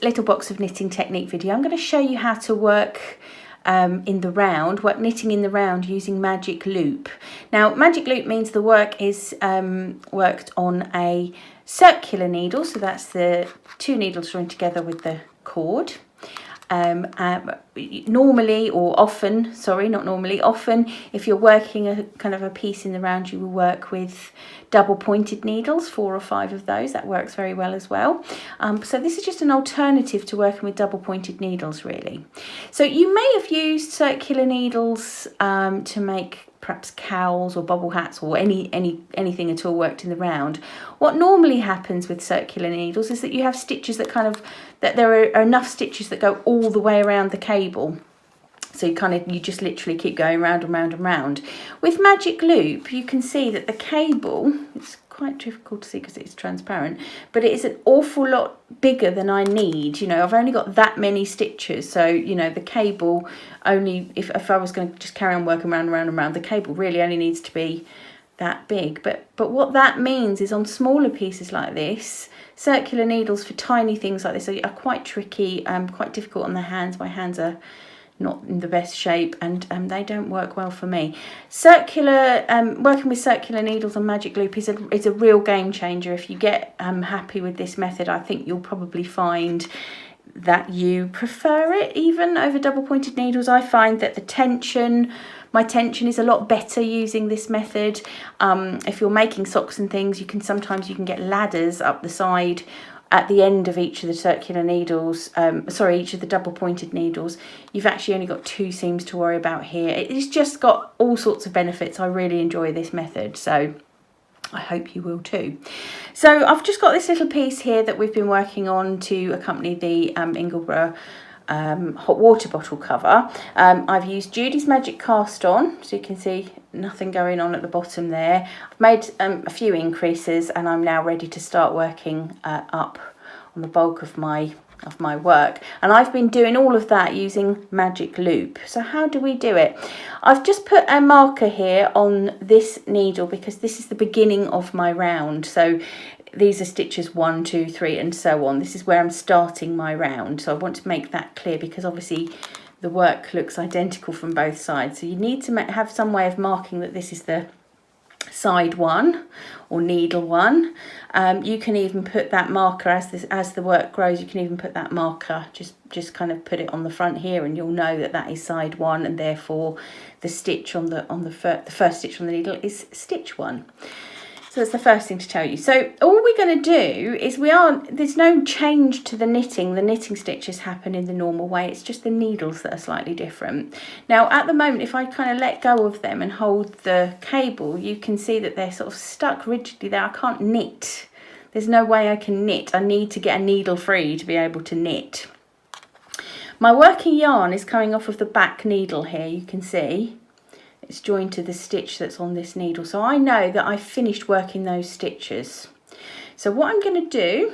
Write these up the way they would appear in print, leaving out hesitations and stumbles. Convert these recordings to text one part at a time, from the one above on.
little box of knitting technique video, I'm going to show you how to work in the round, knitting in the round using magic loop. Now, magic loop means the work is worked on a circular needle, so that's the 2 needles joined together with the cord. Normally, or often, sorry, not normally, often, if you're working a kind of a piece in the round, you will work with double pointed needles, 4 or 5 of those. That works very well as well. So this is just an alternative to working with double pointed needles, really. So you may have used circular needles to make perhaps cowls or bubble hats or anything at all worked in the round. What normally happens with circular needles is that you have stitches that there are enough stitches that go all the way around the cable. So you just literally keep going round and round and round. With magic loop, you can see that the cable, it's quite difficult to see because it's transparent, but it is an awful lot bigger than I need. I've only got that many stitches, so the cable only, if I was going to just carry on working round and round and round, the cable really only needs to be that big. But what that means is on smaller pieces like this, circular needles for tiny things like this are quite tricky, quite difficult on the hands. My hands are not in the best shape, and they don't work well for me. Working with circular needles on magic loop is a real game changer. If you get happy with this method, I think you'll probably find that you prefer it even over double pointed needles. I find that my tension is a lot better using this method. If you're making socks and things, you can get ladders up the side at the end of each of the circular needles, each of the double pointed needles. You've actually only got 2 seams to worry about here. It's just got all sorts of benefits. I really enjoy this method, so I hope you will too. So I've just got this little piece here that we've been working on to accompany the Ingleborough hot water bottle cover. I've used Judy's Magic Cast On, so you can see nothing going on at the bottom there. I've made a few increases, and I'm now ready to start working up on the bulk of my work, and I've been doing all of that using magic loop. So how do we do it? I've just put a marker here on this needle because this is the beginning of my round. So these are stitches 1, 2, 3 and so on. This is where I'm starting my round, so I want to make that clear because obviously the work looks identical from both sides, so you need to have some way of marking that this is the side 1 or needle 1. You can even put that marker as the work grows. You can even put that marker, just kind of put it on the front here, and you'll know that is side 1, and therefore the stitch on the first stitch on the needle is stitch 1. So that's the first thing to tell you. So all we're going to do is there's no change to the knitting. The knitting stitches happen in the normal way. It's just the needles that are slightly different. Now at the moment, if I kind of let go of them and hold the cable, you can see that they're sort of stuck rigidly there. I can't knit. There's no way I can knit. I need to get a needle free to be able to knit. My working yarn is coming off of the back needle here, you can see. It's joined to the stitch that's on this needle. So I know that I've finished working those stitches. So what I'm going to do,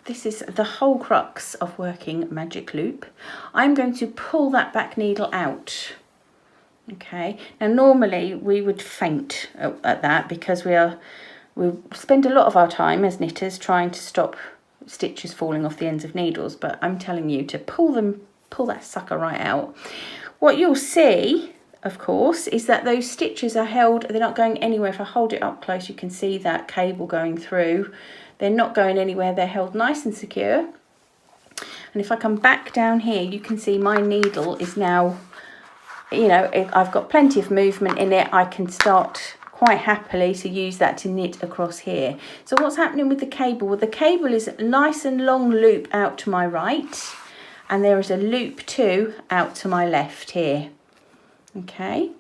this is the whole crux of working magic loop. I'm going to pull that back needle out. Okay, now normally we would faint at that because we spend a lot of our time as knitters trying to stop stitches falling off the ends of needles, but I'm telling you to pull that sucker right out. What you'll see, of course, is that those stitches are held, they're not going anywhere. If I hold it up close, you can see that cable going through. They're not going anywhere, they're held nice and secure. And if I come back down here, you can see my needle is now, I've got plenty of movement in it. I can start quite happily to use that to knit across here. So what's happening with the cable? Well, the cable is a nice and long loop out to my right, and there is a loop too out to my left here. Okay,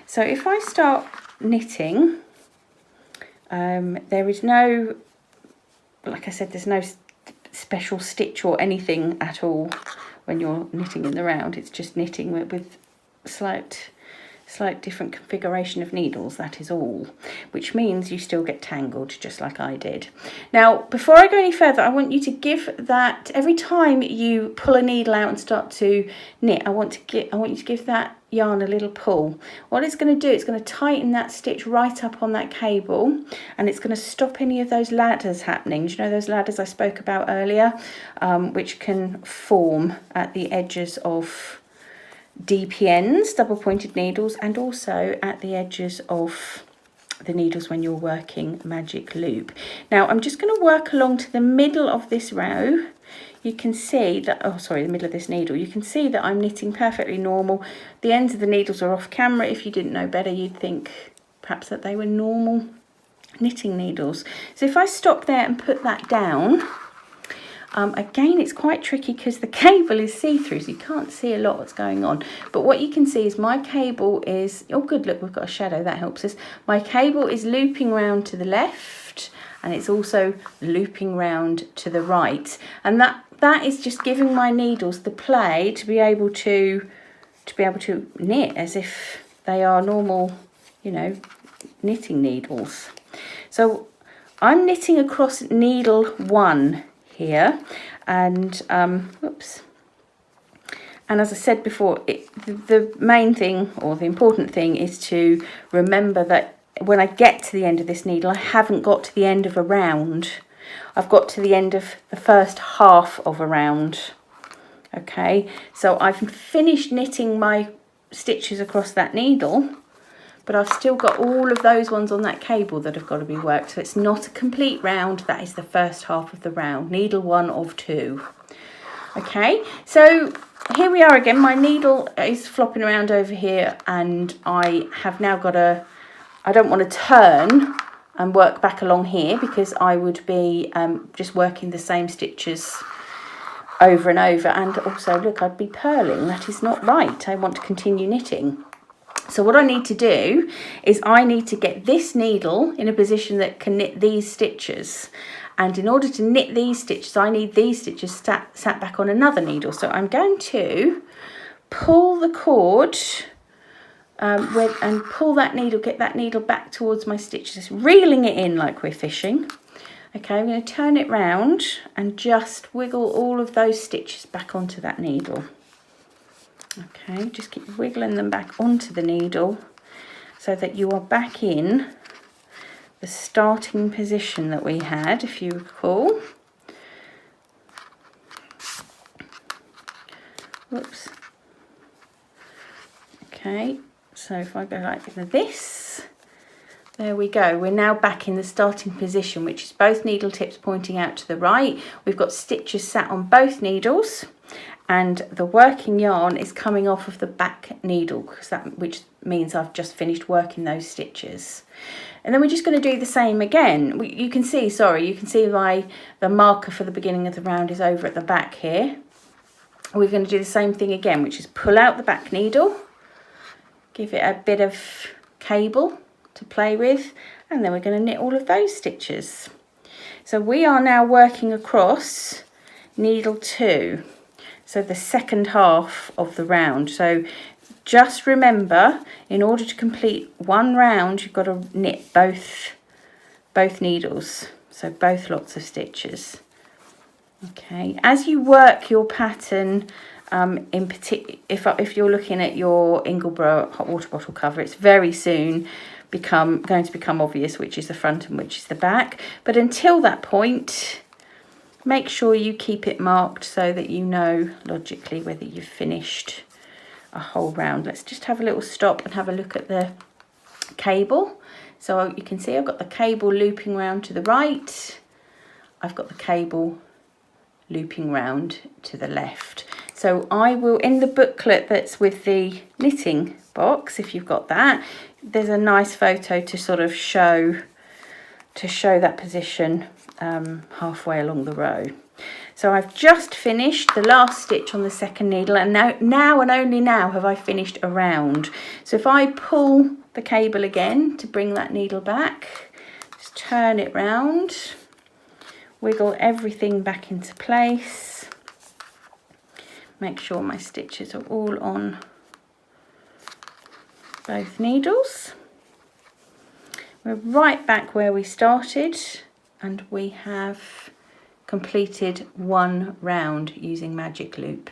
so if I start knitting, there is no, like I said, there's no special stitch or anything at all when you're knitting in the round. It's just knitting with slight different configuration of needles, that is all, which means you still get tangled just like I did. Now before I go any further, I want you to give that, every time you pull a needle out and start to knit, I want you to give that yarn a little pull. What it's going to do, it's going to tighten that stitch right up on that cable, and it's going to stop any of those ladders happening. Do you know those ladders I spoke about earlier, which can form at the edges of DPNs, double pointed needles, and also at the edges of the needles when you're working magic loop. Now I'm just going to work along to the middle of this row. You can see that, oh sorry, the middle of this needle, you can see that I'm knitting perfectly normal. The ends of the needles are off camera. If you didn't know better, you'd think perhaps that they were normal knitting needles. So if I stop there and put that down, again, it's quite tricky because the cable is see-through, so you can't see a lot what's going on. But what you can see is my cable is, oh good, look, we've got a shadow, that helps us. My cable is looping round to the left, and it's also looping round to the right. And that is just giving my needles the play to be able to knit as if they are normal, you know, knitting needles. So I'm knitting across needle 1 here, and whoops, and as I said before, the main thing, or the important thing, is to remember that when I get to the end of this needle, I haven't got to the end of a round. I've got to the end of the first half of a round. Okay, so I've finished knitting my stitches across that needle, but I've still got all of those ones on that cable that have got to be worked. So it's not a complete round. That is the first half of the round, needle 1 of 2. Okay, so here we are again. My needle is flopping around over here, and I have now got I don't want to turn and work back along here, because I would be just working the same stitches over and over, and also look, I'd be purling. That is not right. I want to continue knitting. So what I need to do is I need to get this needle in a position that can knit these stitches, and in order to knit these stitches I need these stitches sat back on another needle. So I'm going to pull the cord and pull that needle, get that needle back towards my stitches, reeling it in like we're fishing. Okay, I'm going to turn it round and just wiggle all of those stitches back onto that needle. Okay, just keep wiggling them back onto the needle so that you are back in the starting position that we had, if you recall. Whoops. Okay, so if I go like this, there we go. We're now back in the starting position, which is both needle tips pointing out to the right. We've got stitches sat on both needles, and the working yarn is coming off of the back needle, which means I've just finished working those stitches. And then we're just going to do the same again. You can see the marker for the beginning of the round is over at the back here. We're going to do the same thing again, which is pull out the back needle, give it a bit of cable to play with, and then we're going to knit all of those stitches. So we are now working across needle 2, so the second half of the round. So just remember, in order to complete one round, you've got to knit both needles, so both lots of stitches. Okay, as you work your pattern, in particular, if you're looking at your Ingleborough hot water bottle cover, it's very soon going to become obvious which is the front and which is the back. But until that point, make sure you keep it marked so that you know logically whether you've finished a whole round. Let's just have a little stop and have a look at the cable. So you can see I've got the cable looping round to the right. I've got the cable looping round to the left. So I will, in the booklet that's with the knitting box, if you've got that, there's a nice photo to sort of show that position halfway along the row. So I've just finished the last stitch on the second needle, and now and only now have I finished a round. So if I pull the cable again to bring that needle back, just turn it round, wiggle everything back into place, make sure my stitches are all on both needles. We're right back where we started, and we have completed one round using magic loop.